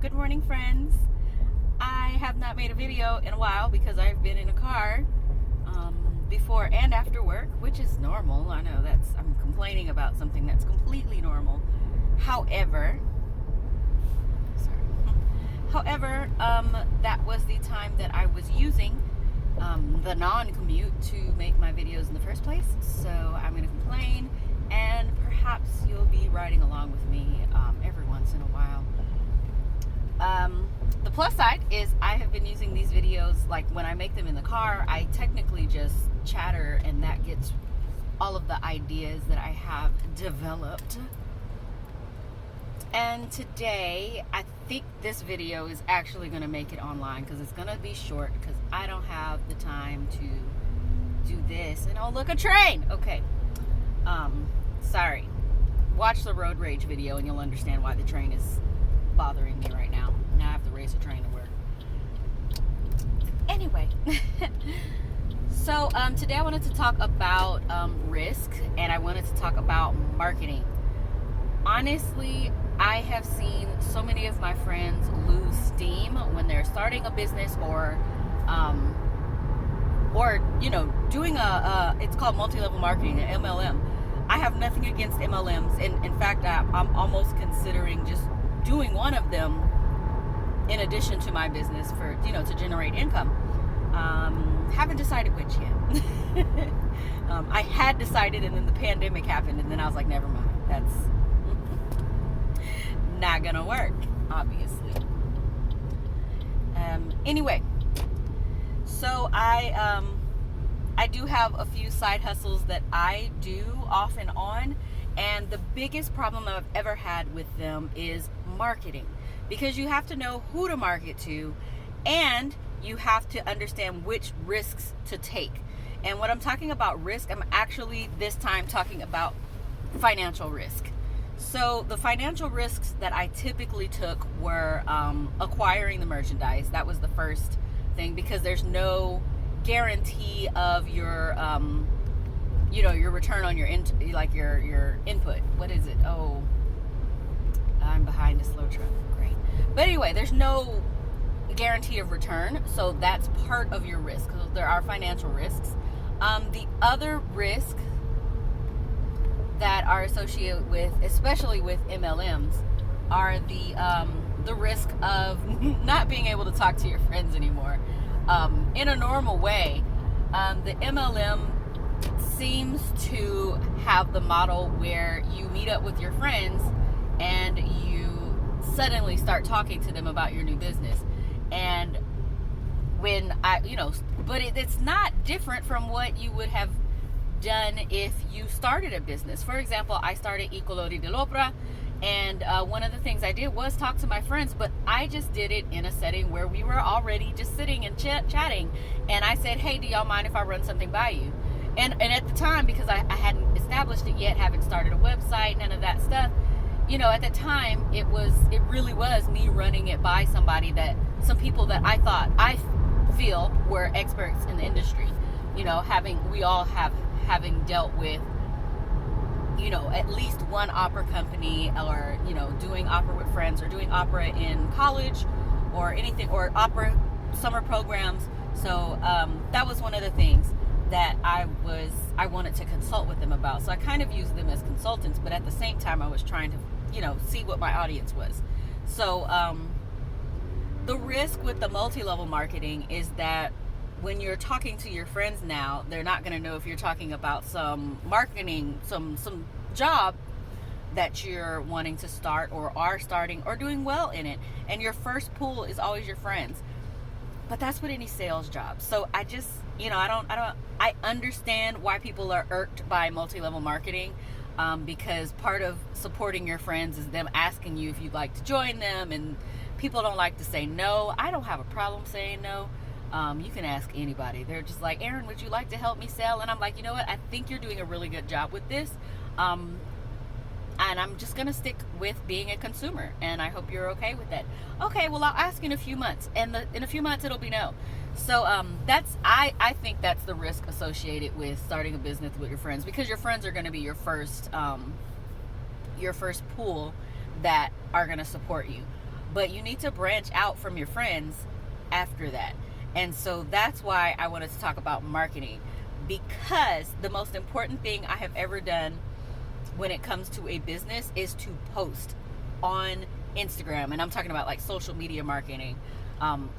Good morning, friends. I have not made a video in a while because I've been in a car before and after work, which is normal. I know I'm complaining about something that's completely normal. However, that was the time that I was using the non-commute to make my videos in the first place. So I'm going to complain, and perhaps you'll be riding along with me every once in a while. The plus side is I have been using these videos, like when I make them in the car, I technically just chatter, and that gets all of the ideas that I have developed. And today, I think this video is actually going to make it online because it's going to be short because I don't have the time to do this. And oh, look, a train! Okay. Sorry. Watch the road rage video and you'll understand why the train is bothering me right now. Now I have to race a train to work. Anyway. So today I wanted to talk about risk, and I wanted to talk about marketing. Honestly, I have seen so many of my friends lose steam when they're starting a business or doing it's called multi-level marketing, an MLM. I have nothing against MLMs, and in fact, I'm almost considering just doing one of them in addition to my business for, to generate income. Haven't decided which yet. I had decided, and then the pandemic happened, and then I was like, never mind. That's not gonna work, obviously. Anyway, so I do have a few side hustles that I do off and on, and the biggest problem I've ever had with them is marketing, because you have to know who to market to, and you have to understand which risks to take. And when I'm talking about risk, I'm actually this time talking about financial risk. So the financial risks that I typically took were acquiring the merchandise. That was the first thing, because there's no guarantee of your your return on your your input. What is it? Oh, I'm behind a slow truck. Great. But anyway, there's no guarantee of return, so that's part of your risk. So there are financial risks. The other risk that are associated with, especially with MLMs, are the risk of not being able to talk to your friends anymore. In a normal way, the MLM seems to have the model where you meet up with your friends and you suddenly start talking to them about your new business. And when but it's not different from what you would have done if you started a business. For example, I started I Colori dell'Opera, and one of the things I did was talk to my friends, but I just did it in a setting where we were already just sitting and chatting, and I said, hey, do y'all mind if I run something by you? And at the time, because I hadn't established it yet, haven't started a website, none of that stuff, at the time, it really was me running it by some people that I feel were experts in the industry, having dealt with, at least one opera company, or, doing opera with friends, or doing opera in college, or anything, or opera summer programs. So that was one of the things that I wanted to consult with them about. So I kind of used them as consultants, but at the same time, I was trying to, see what my audience was. So the risk with the multi-level marketing is that when you're talking to your friends now, they're not going to know if you're talking about some marketing, some job that you're wanting to start, or are starting, or doing well in it. And your first pool is always your friends. But that's with any sales job. So I just, I understand why people are irked by multi-level marketing, because part of supporting your friends is them asking you if you'd like to join them, and people don't like to say no. I don't have a problem saying no. You can ask anybody. They're just like, Erin, would you like to help me sell? And I'm like, you know what? I think you're doing a really good job with this. And I'm just going to stick with being a consumer. And I hope you're okay with that. Okay, well, I'll ask you in a few months. And in a few months, it'll be no. So I think that's the risk associated with starting a business with your friends, because your friends are going to be your first pool that are going to support you. but you need to branch out from your friends after that. And so that's why I wanted to talk about marketing, because the most important thing I have ever done when it comes to a business is to post on Instagram. And I'm talking about like social media marketing.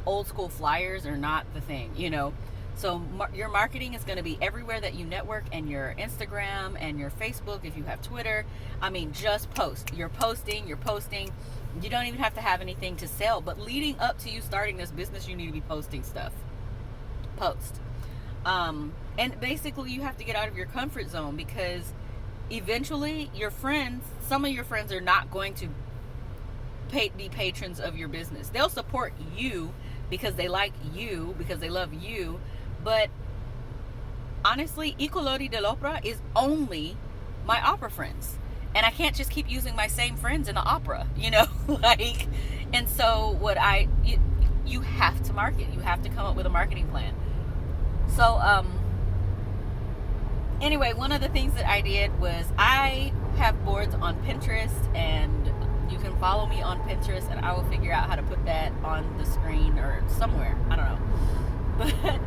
Old school flyers are not the thing, you know. So your marketing is going to be everywhere that you network, and your Instagram and your Facebook, if you have Twitter. I mean, just post. You're posting. You don't even have to have anything to sell, but leading up to you starting this business, you need to be posting stuff. Post. And basically you have to get out of your comfort zone, because eventually your friends, some of your friends are not going to be patrons of your business. They'll support you because they like you, because they love you. But honestly, I colori dell'opera is only my opera friends. And I can't just keep using my same friends in the opera, you know, like, and so you have to market. You have to come up with a marketing plan. So, anyway, one of the things that I did was I have boards on Pinterest, and you can follow me on Pinterest, and I will figure out how to put that on the screen or somewhere. I don't know. But,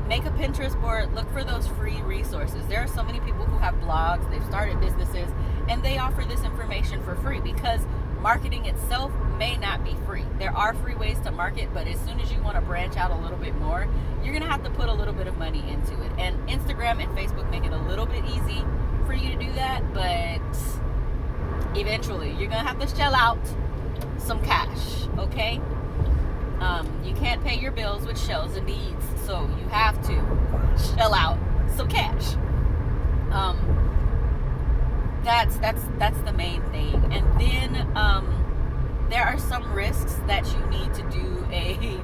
make a Pinterest board. Look for those free resources. There are so many people who have blogs, they've started businesses, and they offer this information for free, because marketing itself may not be free. There are free ways to market, but as soon as you want to branch out a little bit more, you're going to have to put a little bit of money into it. And Instagram and Facebook make it a little bit easy for you to do that, but eventually you're going to have to shell out some cash, okay? You can't pay your bills with shells and beads, so you have to shell out some cash. That's the main thing. And then there are some risks that you need to do a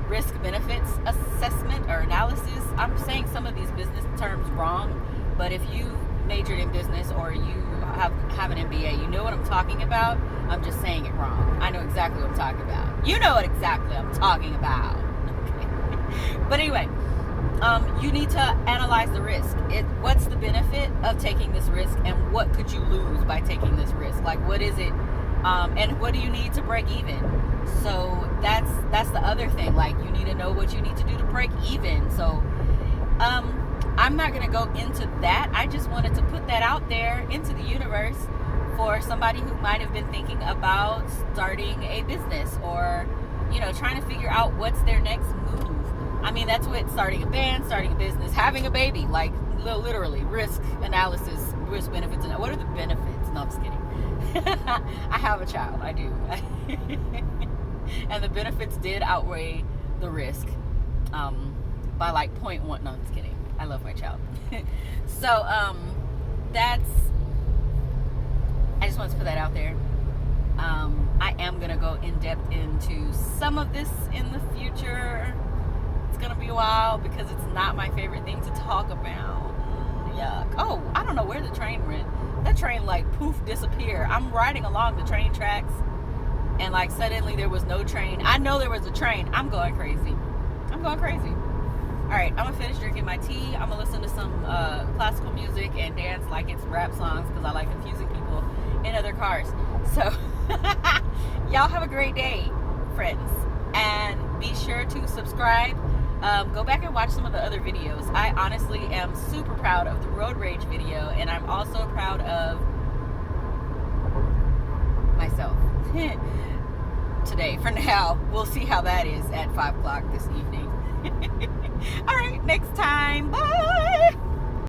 risk benefits assessment or analysis. I'm saying some of these business terms wrong, but if you majored in business or you have an MBA, you know what I'm talking about. I'm just saying it wrong. I know exactly what I'm talking about. You know what exactly I'm talking about. Okay. But anyway, you need to analyze the risk. What's the benefit of taking this risk, and what could you lose by taking this risk? Like, what is it? And what do you need to break even? So that's the other thing. Like, you need to know what you need to do to break even. So I'm not going to go into that. I just wanted to put that out there into the universe for somebody who might have been thinking about starting a business, or, you know, trying to figure out what's their next move. I mean, that's what starting a band, starting a business, having a baby, like literally risk analysis, risk benefits. And what are the benefits? No, I'm just kidding. I have a child. I do. And the benefits did outweigh the risk by like 0.1. No, I'm just kidding. I love my child. So I just wanted to put that out there. I am going to go in depth into some of this in the future. It's going to be a while because it's not my favorite thing to talk about. Yuck. Oh, I don't know where the train went. That train like poof disappeared. I'm riding along the train tracks and like suddenly there was no train. I know there was a train. I'm going crazy. All right, I'm gonna finish drinking my tea. I'm gonna listen to some classical music and dance like it's rap songs, because I like confusing people in other cars. So y'all have a great day, friends, and be sure to subscribe. Go back and watch some of the other videos. I honestly am super proud of the road rage video, and I'm also proud of myself today. For now, we'll see how that is at 5 o'clock this evening. All right, next time. Bye.